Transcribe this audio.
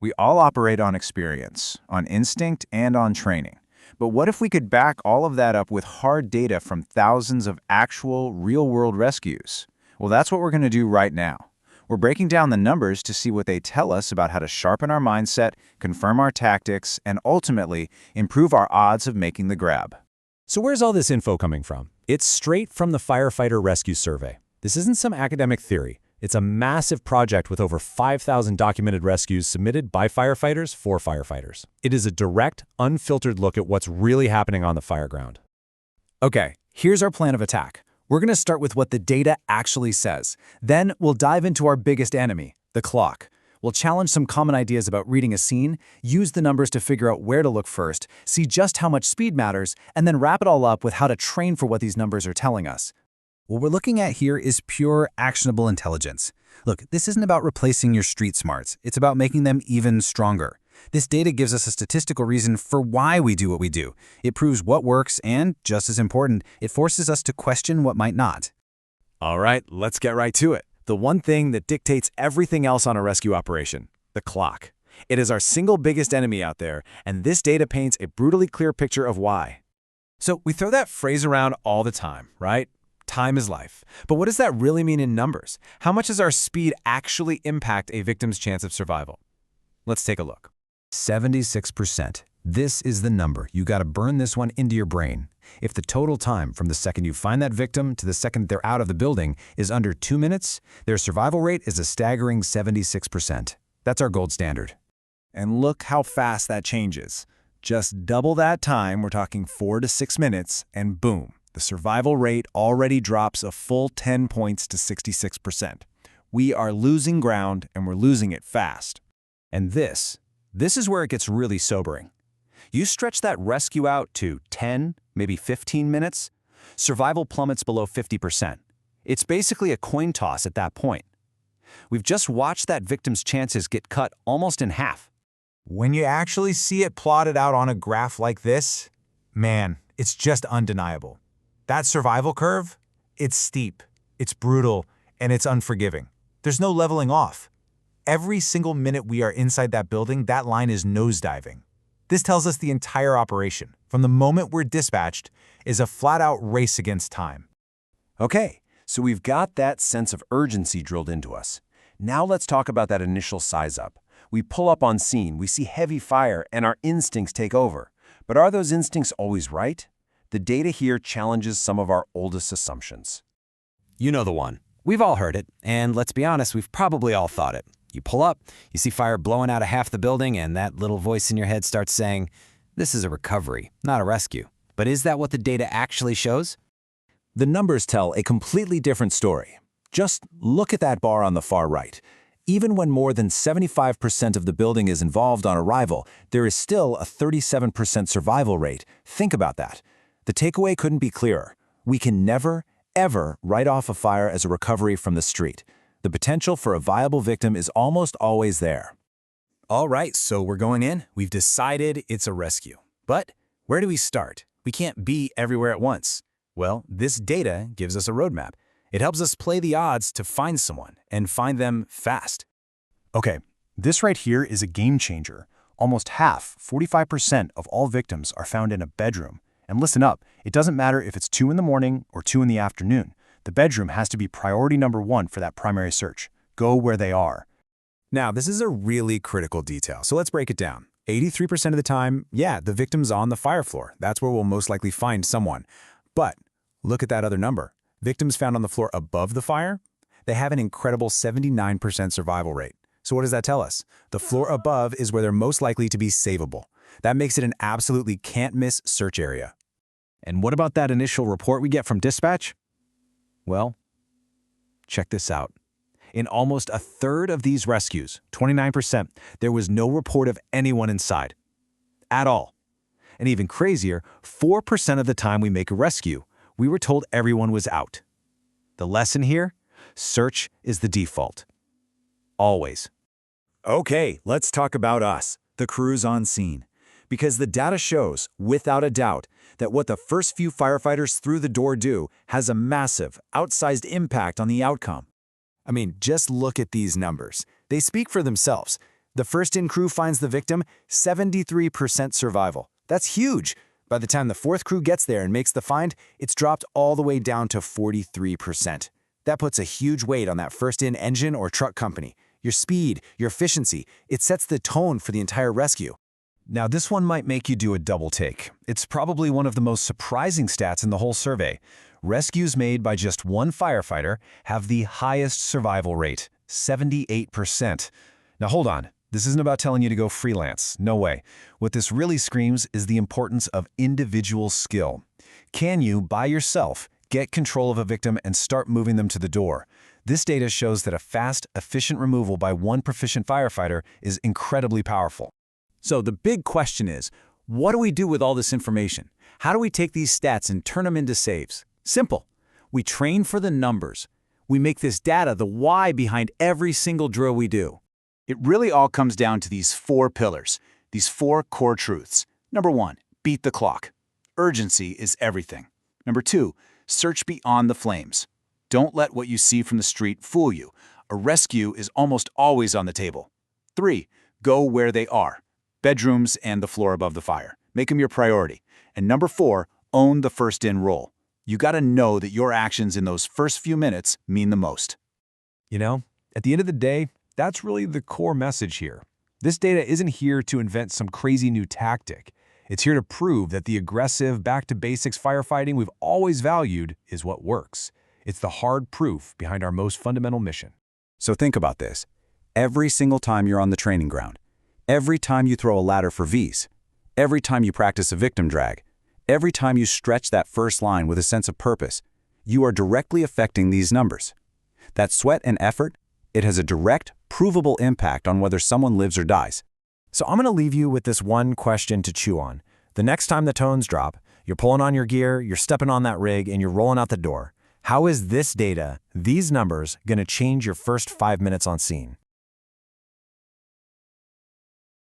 We all operate on experience, on instinct, and on training. But what if we could back all of that up with hard data from thousands of actual, real-world rescues? Well, that's what we're going to do right now. We're breaking down the numbers to see what they tell us about how to sharpen our mindset, confirm our tactics, and ultimately improve our odds of making the grab. So where's all this info coming from? It's straight from the Firefighter Rescue Survey. This isn't some academic theory. It's a massive project with over 5,000 documented rescues submitted by firefighters for firefighters. It is a direct, unfiltered look at what's really happening on the fireground. Okay, here's our plan of attack. We're going to start with what the data actually says. Then we'll dive into our biggest enemy, the clock. We'll challenge some common ideas about reading a scene, use the numbers to figure out where to look first, see just how much speed matters, and then wrap it all up with how to train for what these numbers are telling us. What we're looking at here is pure, actionable intelligence. Look, this isn't about replacing your street smarts. It's about making them even stronger. This data gives us a statistical reason for why we do what we do. It proves what works and, just as important, it forces us to question what might not. All right, let's get right to it. The one thing that dictates everything else on a rescue operation, the clock. It is our single biggest enemy out there, and this data paints a brutally clear picture of why. So we throw that phrase around all the time, right? Time is life. But what does that really mean in numbers? How much does our speed actually impact a victim's chance of survival? Let's take a look. 76%. This is the number. You got to burn this one into your brain. If the total time from the second you find that victim to the second they're out of the building is under 2 minutes, their survival rate is a staggering 76%. That's our gold standard. And look how fast that changes. Just double that time, we're talking 4 to 6 minutes, and boom, the survival rate already drops a full 10 points to 66%. We are losing ground, and we're losing it fast. And this is where it gets really sobering. You stretch that rescue out to 10, maybe 15 minutes, survival plummets below 50%. It's basically a coin toss at that point. We've just watched that victim's chances get cut almost in half. When you actually see it plotted out on a graph like this, man, it's just undeniable. That survival curve, it's steep, it's brutal, and it's unforgiving. There's no leveling off. Every single minute we are inside that building, that line is nosediving. This tells us the entire operation, from the moment we're dispatched, is a flat-out race against time. Okay, so we've got that sense of urgency drilled into us. Now let's talk about that initial size up. We pull up on scene, we see heavy fire, and our instincts take over. But are those instincts always right? The data here challenges some of our oldest assumptions. You know the one. We've all heard it, and let's be honest, we've probably all thought it. You pull up, you see fire blowing out of half the building, and that little voice in your head starts saying, this is a recovery, not a rescue. But is that what the data actually shows? The numbers tell a completely different story. Just look at that bar on the far right. Even when more than 75% of the building is involved on arrival, there is still a 37% survival rate. Think about that. The takeaway couldn't be clearer. We can never, ever write off a fire as a recovery from the street. The potential for a viable victim is almost always there. All right, so we're going in. We've decided it's a rescue. But where do we start? We can't be everywhere at once. Well, this data gives us a roadmap. It helps us play the odds to find someone and find them fast. Okay, this right here is a game changer. Almost half, 45% of all victims are found in a bedroom. And listen up, it doesn't matter if it's 2 in the morning or 2 in the afternoon. The bedroom has to be priority number 1 for that primary search. Go where they are. Now, this is a really critical detail, so let's break it down. 83% of the time, yeah, the victim's on the fire floor. That's where we'll most likely find someone. But look at that other number. Victims found on the floor above the fire, they have an incredible 79% survival rate. So what does that tell us? The floor above is where they're most likely to be savable. That makes it an absolutely can't-miss search area. And what about that initial report we get from dispatch? Well, check this out. In almost a third of these rescues, 29%, there was no report of anyone inside. At all. And even crazier, 4% of the time we make a rescue, we were told everyone was out. The lesson here? Search is the default. Always. Okay, let's talk about us, the crews on scene. Because the data shows, without a doubt, that what the first few firefighters through the door do has a massive, outsized impact on the outcome. I mean, just look at these numbers. They speak for themselves. The first-in crew finds the victim, 73% survival. That's huge. By the time the fourth crew gets there and makes the find, it's dropped all the way down to 43%. That puts a huge weight on that first-in engine or truck company. Your speed, your efficiency, it sets the tone for the entire rescue. Now, this one might make you do a double take. It's probably one of the most surprising stats in the whole survey. Rescues made by just one firefighter have the highest survival rate, 78%. Now, hold on. This isn't about telling you to go freelance. No way. What this really screams is the importance of individual skill. Can you, by yourself, get control of a victim and start moving them to the door? This data shows that a fast, efficient removal by one proficient firefighter is incredibly powerful. So the big question is, what do we do with all this information? How do we take these stats and turn them into saves? Simple. We train for the numbers. We make this data the why behind every single drill we do. It really all comes down to these 4 pillars, these 4 core truths. Number 1, beat the clock. Urgency is everything. Number 2, search beyond the flames. Don't let what you see from the street fool you. A rescue is almost always on the table. 3, go where they are. Bedrooms and the floor above the fire. Make them your priority. And number 4, own the first-in role. You gotta know that your actions in those first few minutes mean the most. You know, at the end of the day, that's really the core message here. This data isn't here to invent some crazy new tactic. It's here to prove that the aggressive, back-to-basics firefighting we've always valued is what works. It's the hard proof behind our most fundamental mission. So think about this. Every single time you're on the training ground, every time you throw a ladder for Vs, every time you practice a victim drag, every time you stretch that first line with a sense of purpose, you are directly affecting these numbers. That sweat and effort, it has a direct, provable impact on whether someone lives or dies. So I'm going to leave you with this one question to chew on. The next time the tones drop, you're pulling on your gear, you're stepping on that rig, and you're rolling out the door. How is this data, these numbers, going to change your first 5 minutes on scene?